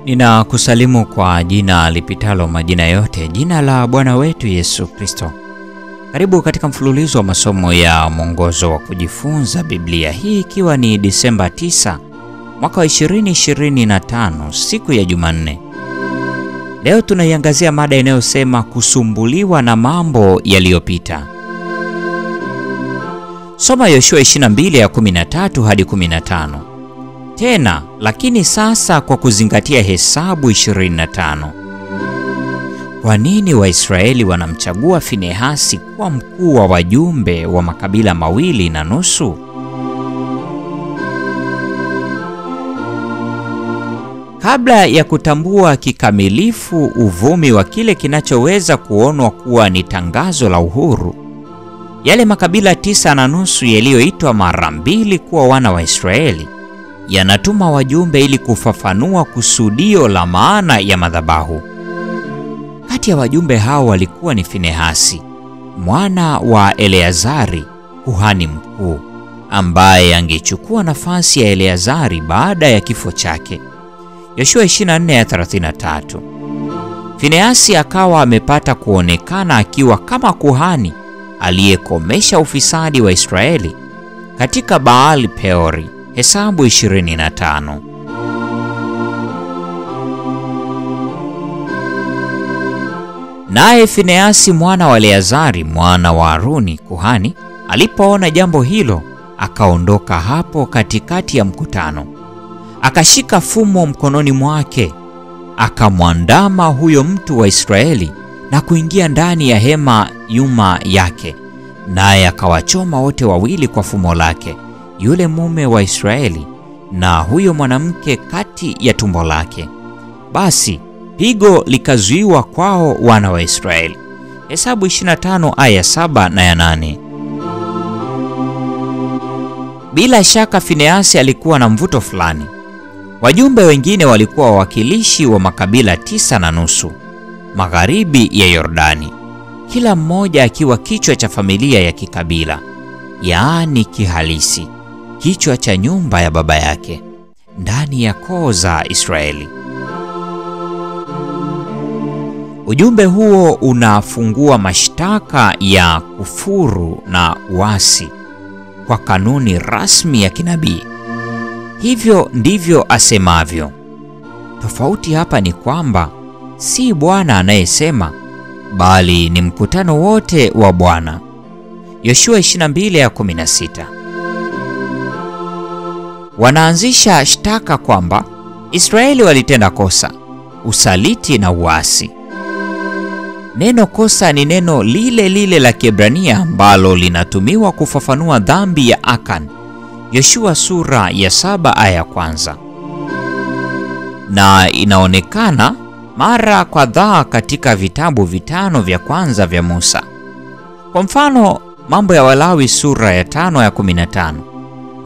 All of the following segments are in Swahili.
Ninakusalimu kwa jina lipitalo majina yote, jina la Bwana wetu Yesu Kristo. Karibu katika mfululizo wa masomo ya mwongozo wa kujifunza Biblia, hii ikiwa ni Disemba 9 mwaka wa 2025, siku ya Jumanne. Leo tunaiangazia mada inayosema kusumbuliwa na mambo yaliyopita. Soma Yoshua 22:13 hadi 15. Tena, lakini sasa kwa kuzingatia Hesabu 25. Kwa nini Waisraeli wanamchagua Finehasi kuwa mkuu wa wajumbe wa makabila 2.5? Kabla ya kutambua kikamilifu uvumi wa kile kinachoweza kuonwa kuwa ni tangazo la uhuru, yale makabila 9.5 yaliyoitwa mara mbili kuwa wana wa Israeli yanatuma wajumbe ili kufafanua kusudio la maana ya madhabahu. Kati ya wajumbe hao walikuwa ni Finehasi, mwana wa Eleazari, kuhani mkuu, ambaye angechukua nafasi ya Eleazari baada ya kifo chake. Yoshua 24:33. Finehasi akawa amepata kuonekana akiwa kama kuhani aliyekomesha ufisadi wa Israeli katika Baal Peori. Hesabu 25. Naye Finehasi mwana wa Eleazari mwana wa Haruni kuhani alipoona jambo hilo, akaondoka hapo katikati ya mkutano, akashika fumo mkononi mwake, akamwandama huyo mtu wa Israeli na kuingia ndani ya hema nyuma yake, naye akawachoma wote wawili kwa fumo lake, yule mume wa Israeli na huyo mwanamke kati ya tumbo lake. Basi pigo likazuiwa kwao wana wa Israeli. Hesabu 25 aya 7 na ya 8. Bila shaka Finehasi alikuwa na mvuto fulani. Wajumbe wengine walikuwa wawakilishi wa makabila 9.5 magharibi ya Yordani, kila mmoja akiwa kichwa cha familia ya kikabila, yaani kihalisi kichwa cha nyumba ya baba yake ndani ya koo za Israeli. Ujumbe huo unafungua mashtaka ya kufuru na uasi kwa kanuni rasmi ya kinabii. Hivyo ndivyo asemavyo. Tofauti hapa ni kwamba si Bwana anayesema, bali ni mkutano wote wa Bwana. Yoshua 22:16. Wanaanzisha shtaka kwamba Israeli walitenda kosa, usaliti na uasi. Neno kosa ni neno lile lile la Kiebrania ambalo linatumiwa kufafanua dhambi ya Akan, Yoshua sura ya 7 aya ya 1. Na inaonekana mara kadhaa katika vitabu 5 vya kwanza vya Musa. Kwa mfano, Mambo ya Walawi sura ya 5 ya 15,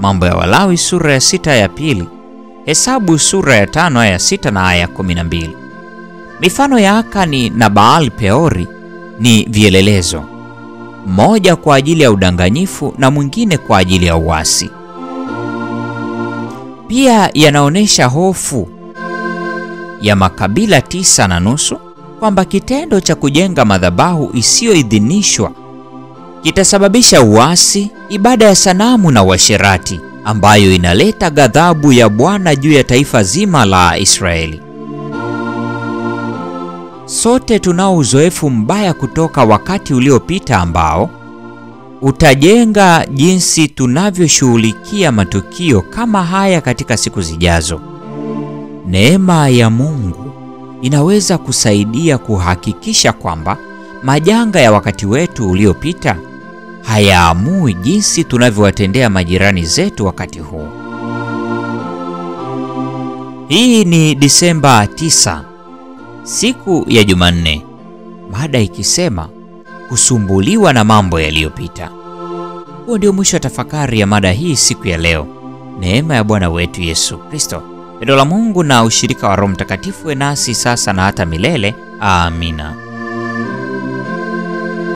Mambo ya Walawi sura ya 6 ya pili, Hesabu sura ya 5 aya 6 na aya 12. Mifano ya Akani na Baal Peori ni vielelezo, mmoja kwa ajili ya udanganyifu na mwingine kwa ajili ya uasi. Pia yanaonesha hofu ya makabila 9.5 kwamba kitendo cha kujenga madhabahu isiyoidhinishwa kitasababisha uasi, ibada ya sanamu na uasherati, ambayo inaleta ghadhabu ya Bwana juu ya taifa zima la Israeli. Sote tunao uzoefu mbaya kutoka wakati uliopita ambao utajenga jinsi tunavyoshughulikia matukio kama haya katika siku zijazo. Neema ya Mungu inaweza kusaidia kuhakikisha kwamba majanga ya wakati wetu uliopita hayaamui jinsi tunavyowatendea majirani zetu wakati huu. Hii ni Disemba 9, siku ya Jumanne, mada ikisema kusumbuliwa na mambo yaliyopita. Huo ndio mwisho wa tafakari ya mada hii siku ya leo. Neema ya Bwana wetu Yesu Kristo, pendo la Mungu na ushirika wa Roho Mtakatifu nasi sasa na hata milele. Amina.